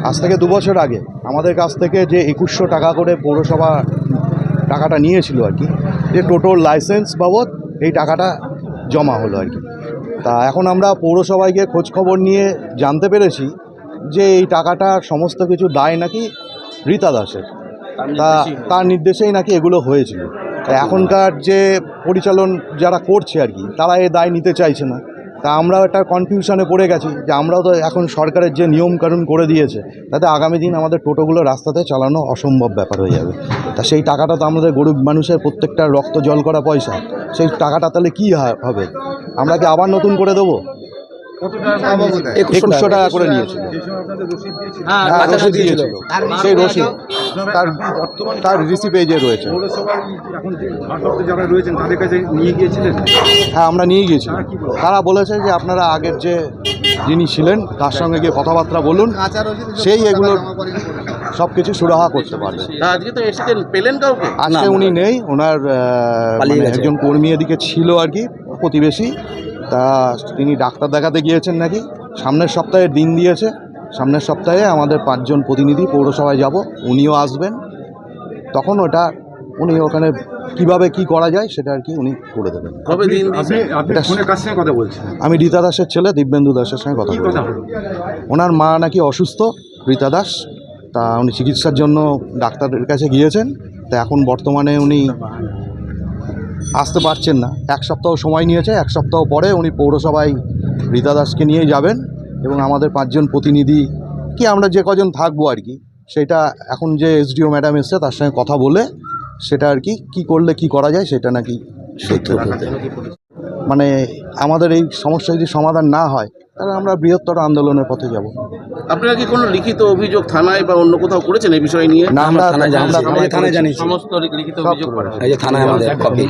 আজ থেকে 2 বছর আগে আমাদের কাছ থেকে যে 2100 টাকা করে পৌরসভা টাকাটা নিয়েছিল আর কি, যে টোটোর লাইসেন্স বাবদ এই টাকাটা জমা হলো আর কি। তা এখন আমরা পৌরসভায় গিয়ে খোঁজখবর নিয়ে জানতে পেরেছি যে এই টাকাটা সমস্ত কিছু দায় নাকি রীতা দাসের, তার নির্দেশেই নাকি এগুলো হয়েছিল। এখনকার যে পরিচালন যারা করছে আর কি, তারা এই দায় নিতে চাইছে না। তা আমরাও একটা কনফিউশনে পড়ে গেছি যে আমরাও তো এখন সরকারের যে নিয়মকানুন করে দিয়েছে তাতে আগামী দিন আমাদের টোটোগুলো রাস্তাতে চালানো অসম্ভব ব্যাপার হয়ে যাবে। তা সেই টাকাটা তো আমাদের গরিব মানুষের প্রত্যেকটা রক্ত জল করা পয়সা, সেই টাকাটা তাহলে কী হবে? আমরা কি আবার নতুন করে দেবো? 2100 টাকা করে নিয়েছিল, রসিদ দিয়েছিল, সেই রসিদ তার রিসিভ পেজে রয়েছে। হ্যাঁ, আমরা নিয়ে গিয়েছি। তারা বলেছে যে আপনারা আগের যে যিনি ছিলেন তার সঙ্গে গিয়ে কথাবার্তা বলুন, সেই এগুলোর সব কিছু সুরাহা করতে পারবে। আজকে উনি নেই, ওনার একজন কর্মী এদিকে ছিল আর কি, প্রতিবেশী। তা তিনি ডাক্তার দেখাতে গিয়েছেন নাকি, সামনের সপ্তাহে দিন দিয়েছে। সামনের সপ্তাহে আমাদের 5 জন প্রতিনিধি পৌরসভায় যাব, উনিও আসবেন। তখন ওটা উনি ওখানে কিভাবে কি করা যায় সেটা আর কি উনি করে দেবেন। আমি রীতা দাসের ছেলে দিব্যেন্দু দাসের সঙ্গে কথা বলছি। ওনার মা নাকি অসুস্থ, রীতা দাস। তা উনি চিকিৎসার জন্য ডাক্তারের কাছে গিয়েছেন। তা এখন বর্তমানে উনি আসতে পারছেন না। 1 সপ্তাহ সময় নিয়েছে, 1 সপ্তাহ পরে উনি পৌরসভায় রীতা দাসকে নিয়ে যাবেন এবং আমাদের 5 জন প্রতিনিধি কি আমরা যে কজন থাকবো আর কি, সেটা এখন যে এসডিও ম্যাডাম এসছে তার সঙ্গে কথা বলে সেটা আর কি কী করলে কি করা যায় সেটা নাকি মানে আমাদের এই সমস্যা যদি সমাধান না হয় তাহলে আমরা বৃহত্তর আন্দোলনের পথে যাব। আপনারা কি কোনো লিখিত অভিযোগ থানায় বা অন্য কোথাও করেছেন এই বিষয় নিয়ে? না, আমরা থানায় জানি, সমস্ত লিখিত অভিযোগ করেছেন। এই যে থানায় আমাদের কপি,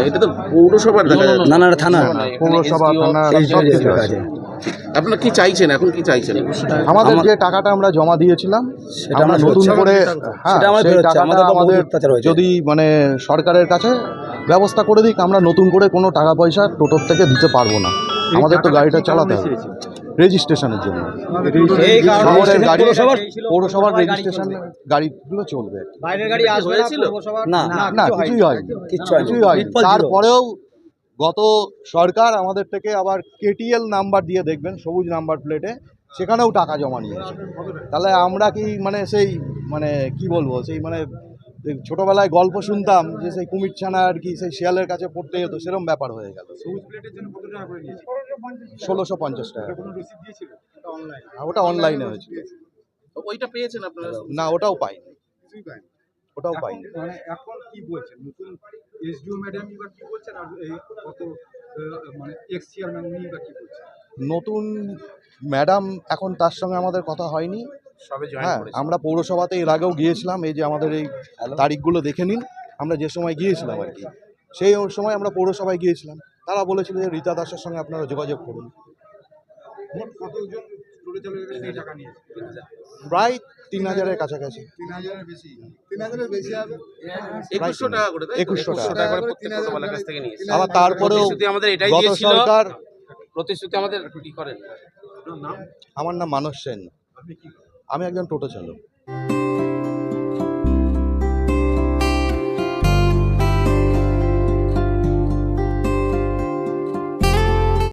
এটা তো পৌরসভার দেখা যাচ্ছে। না থানা, পৌরসভা থানা সব কিছু আছে। আপনারা কি চাইছেন, এখন কি চাইছেন? আমাদের যে টাকাটা আমরা জমা দিয়েছিলাম আমরা নতুন করে আমাদের যদি মানে সরকারের কাছে ব্যবস্থা করে দিক, আমরা নতুন করে কোনো টাকা পয়সা টোটোর থেকে দিতে পারবো না। আমাদের তো গাড়িটা চালাতে হবে রেজিস্ট্রেশনের জন্য। শহরের গাড়ি, পৌরসভার রেজিস্ট্রেশন গাড়িগুলো চলবে। না, কিছুই হয়নি। তারপরেও গত সরকার আমাদের থেকে আবার কেটিএল নাম্বার দিয়ে দেখবেন, সবুজ নাম্বার প্লেটে, সেখানেও টাকা জমা নিয়েছে। তাহলে আমরা কি মানে সেই মানে কি বলবো, সেই মানে ছোটবেলায় গল্প শুনতাম যে সেই কুমির ছানা আর কি সেই শিয়ালের কাছে পড়তে যেত, সেরকম ব্যাপার হয়ে গেল। 1650 টাকা। ওটা অনলাইনে হয়েছিল। ওইটা পেয়েছেন আপনারা? না, ওটাও পাইনি, ওটাও পাইনি। মানে এখন কি বলছেন নতুন এসডিও ম্যাডাম কি বলছেন, আর এই কত মানে এক্স চেয়ারম্যান উনি কি বলছেন? নতুন ম্যাডাম এখন তার সঙ্গে আমাদের কথা হয়নি। হ্যাঁ, আমরা পৌরসভাতে এর আগেও গিয়েছিলাম। এই যে আমাদের এই তারিখগুলো দেখে নিন, আমরা যে সময় গিয়েছিলাম আর কি, সেই সময় আমরা পৌরসভায় গিয়েছিলাম। তারা বলেছিল যে রীতা দাসের সঙ্গে আপনারা যোগাযোগ করুন। প্রায় 3000-এর কাছাকাছি। 3000-এর বেশি, 3000-এর বেশি হবে। 2100 টাকা করে, 2100 টাকা করে প্রত্যেক টোটোওয়ালার কাছ থেকে নিয়েছে। আবার তারপরেও আমাদের এটাই গত দিয়েছিল সরকার প্রতিশ্রুতি আমাদের কি করেন। আমার নাম মানস সেন, আমি একজন টোটো চালক।